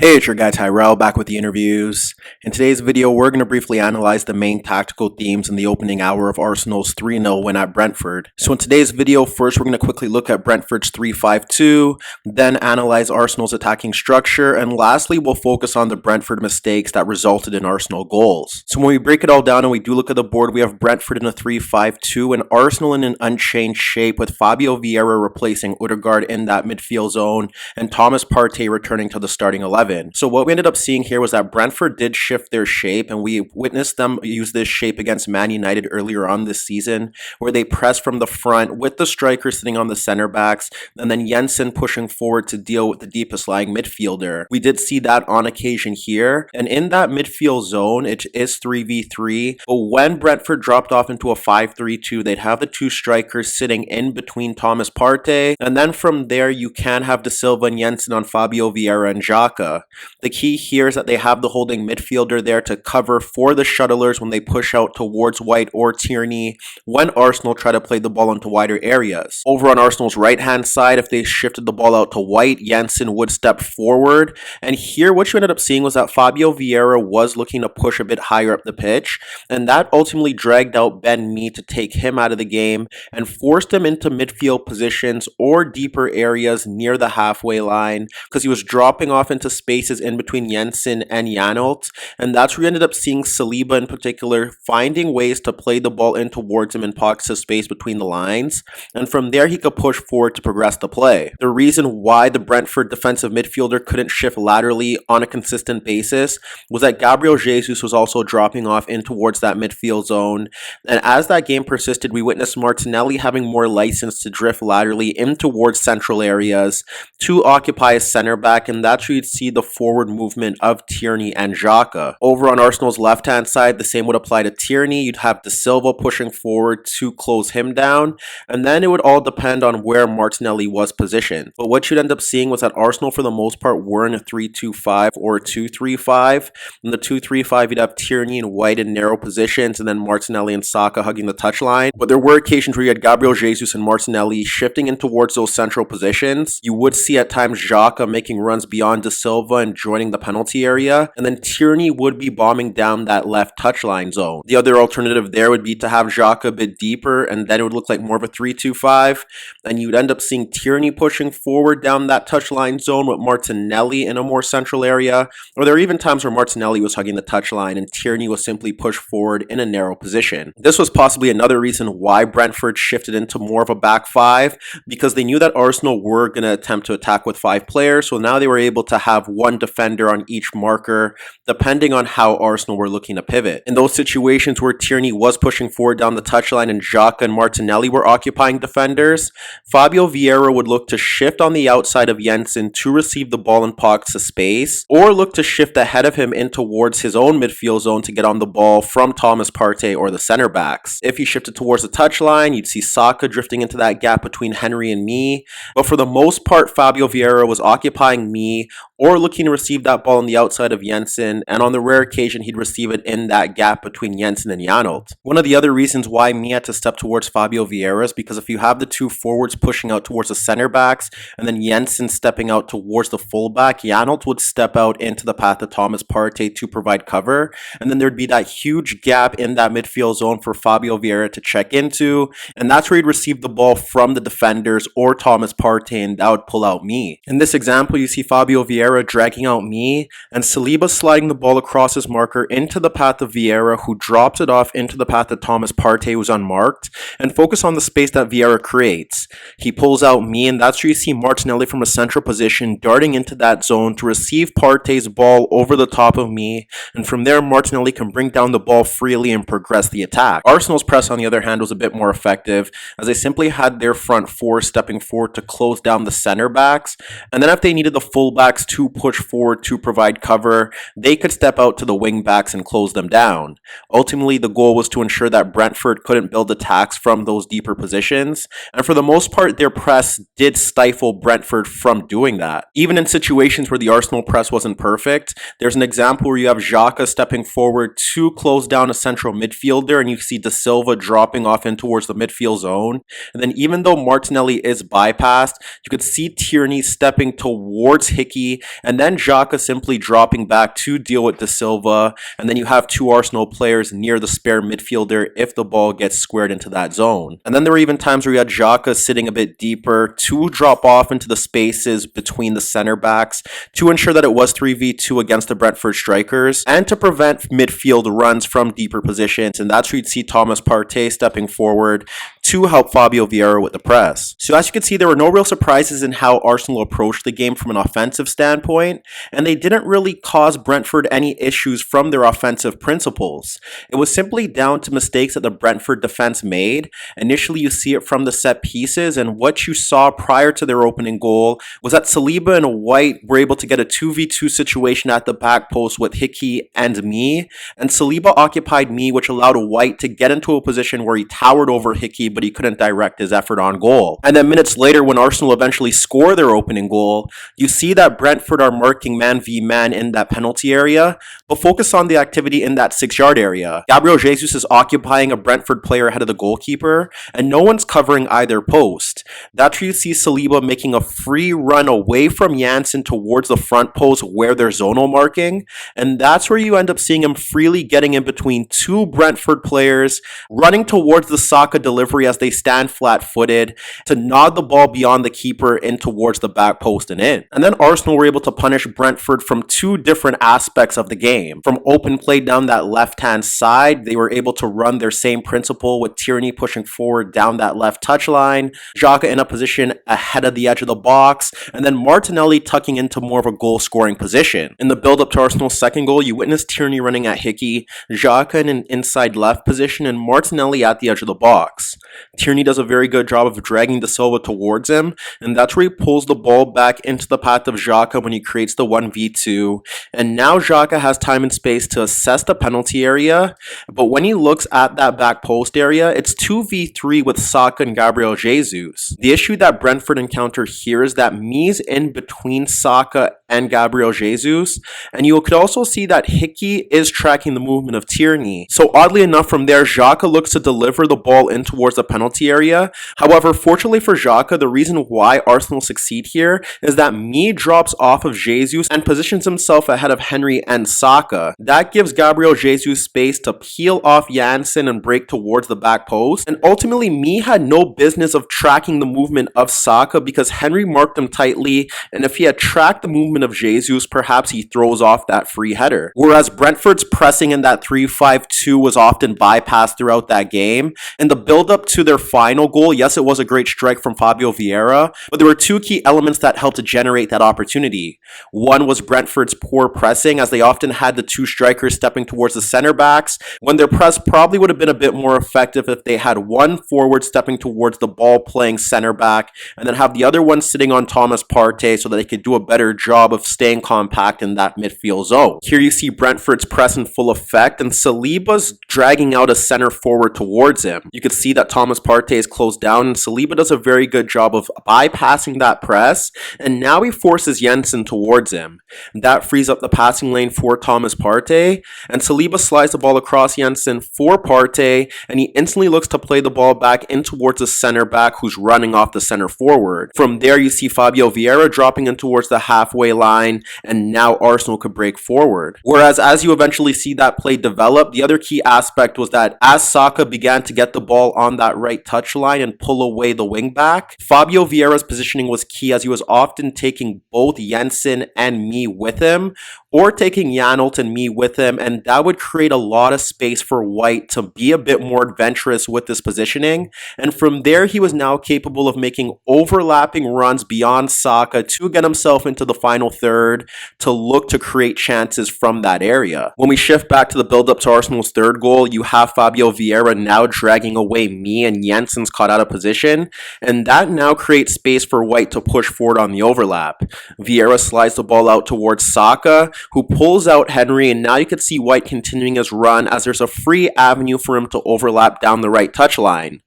Hey, it's your guy Tyrrell back with the interviews. In today's video, we're going to briefly analyze the main tactical themes in the opening hour of Arsenal's 3-0 win at Brentford. So in today's video, first we're going to quickly look at Brentford's 3-5-2, then analyze Arsenal's attacking structure, and lastly we'll focus on the Brentford mistakes that resulted in Arsenal goals. So when we break it all down and we do look at the board, we have Brentford in a 3-5-2 and Arsenal in an unchanged shape with Fabio Vieira replacing Odegaard in that midfield zone and Thomas Partey returning to the starting 11. So what we ended up seeing here was that Brentford did shift their shape, and we witnessed them use this shape against Man United earlier on this season, where they pressed from the front with the striker sitting on the center backs, and then Jensen pushing forward to deal with the deepest lying midfielder. We did see that on occasion here, and in that midfield zone, it is 3v3, but when Brentford dropped off into a 5-3-2, they'd have the two strikers sitting in between Thomas Partey, and then from there, you can have De Silva and Jensen on Fabio Vieira and Xhaka. The key here is that they have the holding midfielder there to cover for the shuttlers when they push out towards White or Tierney when Arsenal try to play the ball into wider areas. Over on Arsenal's right-hand side, if they shifted the ball out to White, Jensen would step forward. And here, what you ended up seeing was that Fabio Vieira was looking to push a bit higher up the pitch, and that ultimately dragged out Ben Mee to take him out of the game and forced him into midfield positions or deeper areas near the halfway line because he was dropping off into spaces in between Jensen and Janelt, and that's where we ended up seeing Saliba in particular finding ways to play the ball in towards him in pockets of space between the lines, and from there he could push forward to progress the play. The reason why the Brentford defensive midfielder couldn't shift laterally on a consistent basis was that Gabriel Jesus was also dropping off in towards that midfield zone, and as that game persisted, we witnessed Martinelli having more license to drift laterally in towards central areas to occupy a center back, and that's where you'd see the forward movement of Tierney and Xhaka. Over on Arsenal's left-hand side, the same would apply to Tierney. You'd have De Silva pushing forward to close him down, and then it would all depend on where Martinelli was positioned. But what you'd end up seeing was that Arsenal, for the most part, were in a 3-2-5 or a 2-3-5. In the 2-3-5, you'd have Tierney and White in narrow positions, and then Martinelli and Saka hugging the touchline. But there were occasions where you had Gabriel Jesus and Martinelli shifting in towards those central positions. You would see at times Xhaka making runs beyond De Silva and joining the penalty area, and then Tierney would be bombing down that left touchline zone. The other alternative there would be to have Xhaka a bit deeper, and then it would look like more of a 3-2-5, and you'd end up seeing Tierney pushing forward down that touchline zone with Martinelli in a more central area, or there are even times where Martinelli was hugging the touchline and Tierney was simply pushed forward in a narrow position. This was possibly another reason why Brentford shifted into more of a back five, because they knew that Arsenal were going to attempt to attack with 5 players, so now they were able to have one defender on each marker, depending on how Arsenal were looking to pivot. In those situations where Tierney was pushing forward down the touchline and Xhaka and Martinelli were occupying defenders, Fabio Vieira would look to shift on the outside of Jensen to receive the ball in pockets of space, or look to shift ahead of him in towards his own midfield zone to get on the ball from Thomas Partey or the center backs. If he shifted towards the touchline, you'd see Saka drifting into that gap between Henry and Mee, but for the most part, Fabio Vieira was occupying Mee or looking to receive that ball on the outside of Jensen, and on the rare occasion he'd receive it in that gap between Jensen and Janelt. One of the other reasons why Mee had to step towards Fabio Vieira is because if you have the two forwards pushing out towards the center backs and then Jensen stepping out towards the fullback, Janelt would step out into the path of Thomas Partey to provide cover, and then there'd be that huge gap in that midfield zone for Fabio Vieira to check into, and that's where he'd receive the ball from the defenders or Thomas Partey, and that would pull out Mee. In this example, you see Fabio Vieira dragging out Mee, and Saliba sliding the ball across his marker into the path of Vieira, who drops it off into the path of Thomas Partey, who's unmarked, and focus on the space that Vieira creates. He pulls out Mee, and that's where you see Martinelli from a central position darting into that zone to receive Partey's ball over the top of Mee, and from there Martinelli can bring down the ball freely and progress the attack. Arsenal's press, on the other hand, was a bit more effective, as they simply had their front four stepping forward to close down the center backs, and then if they needed the fullbacks to push forward to provide cover, they could step out to the wing backs and close them down. Ultimately, the goal was to ensure that Brentford couldn't build attacks from those deeper positions, and for the most part, their press did stifle Brentford from doing that. Even in situations where the Arsenal press wasn't perfect, there's an example where you have Xhaka stepping forward to close down a central midfielder, and you see De Silva dropping off in towards the midfield zone, and then even though Martinelli is bypassed, you could see Tierney stepping towards Hickey, and then then Xhaka simply dropping back to deal with De Silva, and then you have two Arsenal players near the spare midfielder if the ball gets squared into that zone. And then there were even times where you had Xhaka sitting a bit deeper to drop off into the spaces between the center backs to ensure that it was 3v2 against the Brentford strikers and to prevent midfield runs from deeper positions. And that's where you'd see Thomas Partey stepping forward to help Fabio Vieira with the press. So as you can see, there were no real surprises in how Arsenal approached the game from an offensive standpoint, and they didn't really cause Brentford any issues from their offensive principles. It was simply down to mistakes that the Brentford defense made. Initially, you see it from the set pieces, and what you saw prior to their opening goal was that Saliba and White were able to get a 2v2 situation at the back post with Hickey and me, and Saliba occupied me, which allowed White to get into a position where he towered over Hickey, but he couldn't direct his effort on goal. And then minutes later, when Arsenal eventually score their opening goal, you see that Brentford are marking man v man in that penalty area, but focus on the activity in that 6-yard area. Gabriel Jesus is occupying a Brentford player ahead of the goalkeeper, and no one's covering either post. That's where you see Saliba making a free run away from Janssen towards the front post where they're zonal marking, and that's where you end up seeing him freely getting in between two Brentford players, running towards the Saka delivery as they stand flat-footed to nod the ball beyond the keeper in towards the back post and in. And then Arsenal were able to punish Brentford from two different aspects of the game. From open play down that left-hand side, they were able to run their same principle with Tierney pushing forward down that left touchline, Xhaka in a position ahead of the edge of the box, and then Martinelli tucking into more of a goal-scoring position. In the build-up to Arsenal's second goal, you witnessed Tierney running at Hickey, Xhaka in an inside left position, and Martinelli at the edge of the box. Tierney does a very good job of dragging De Silva towards him, and that's where he pulls the ball back into the path of Xhaka when he creates the 1v2. And now Xhaka has time and space to assess the penalty area, but when he looks at that back post area, it's 2v3 with Saka and Gabriel Jesus. The issue that Brentford encounter here is that Me's in between Saka and Gabriel Jesus, and you could also see that Hickey is tracking the movement of Tierney. So oddly enough, from there, Xhaka looks to deliver the ball in towards the penalty area. However, fortunately for Xhaka, the reason why Arsenal succeed here is that Me drops off of Jesus and positions himself ahead of Henry and Saka. That gives Gabriel Jesus space to peel off Janssen and break towards the back post, and ultimately Me had no business of tracking the movement of Saka because Henry marked him tightly, and if he had tracked the movement of Jesus, perhaps he throws off that free header. Whereas Brentford's pressing in that 3-5-2 was often bypassed throughout that game. In the build-up to their final goal, yes, it was a great strike from Fabio Vieira, but there were two key elements that helped to generate that opportunity. One was Brentford's poor pressing, as they often had the two strikers stepping towards the center backs, when their press probably would have been a bit more effective if they had one forward stepping towards the ball playing center back, and then have the other one sitting on Thomas Partey so that they could do a better job of staying compact in that midfield zone. Here you see Brentford's press in full effect, and Saliba's dragging out a center forward towards him. You could see that Thomas Partey is closed down, and Saliba does a very good job of bypassing that press, and now he forces Janssen towards him. That frees up the passing lane for Thomas Partey, and Saliba slides the ball across Janssen for Partey, and he instantly looks to play the ball back in towards the center back who's running off the center forward. From there, you see Fabio Vieira dropping in towards the halfway line, and now Arsenal could break forward. Whereas as you eventually see that play develop, the other key aspect was that as Saka began to get the ball on that right touchline and pull away the wing back, Fabio Vieira's positioning was key, as he was often taking both Janssen and Me with him, or taking Janelt and Me with him, and that would create a lot of space for White to be a bit more adventurous with this positioning. And from there, he was now capable of making overlapping runs beyond Saka to get himself into the final third to look to create chances from that area. When we shift back to the build-up to Arsenal's third goal, you have Fabio Vieira now dragging away Me, and Janssen's caught out of position, and that now creates space for White to push forward on the overlap. Vieira slides the ball out towards Saka, who pulls out Henry, and now you can see White continuing his run as there's a free avenue for him to overlap down the right touchline.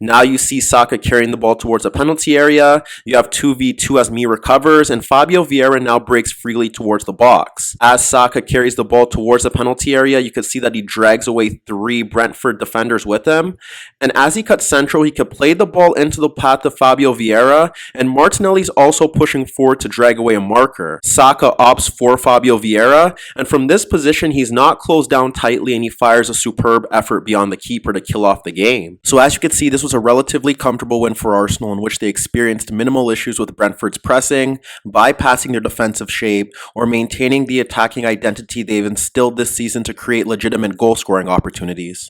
Now you see Saka carrying the ball towards the penalty area. You have 2v2 as Me recovers, and Fabio Vieira now breaks freely towards the box. As Saka carries the ball towards the penalty area, you can see that he drags away 3 Brentford defenders with him. And as he cuts central, he could play the ball into the path of Fabio Vieira, and Martinelli's also pushing forward to drag away a marker. Saka opts for Fabio Vieira, and from this position, he's not closed down tightly, and he fires a superb effort beyond the keeper to kill off the game. So as you can see, this was a relatively comfortable win for Arsenal, in which they experienced minimal issues with Brentford's pressing, bypassing their defensive shape, or maintaining the attacking identity they've instilled this season to create legitimate goal-scoring opportunities.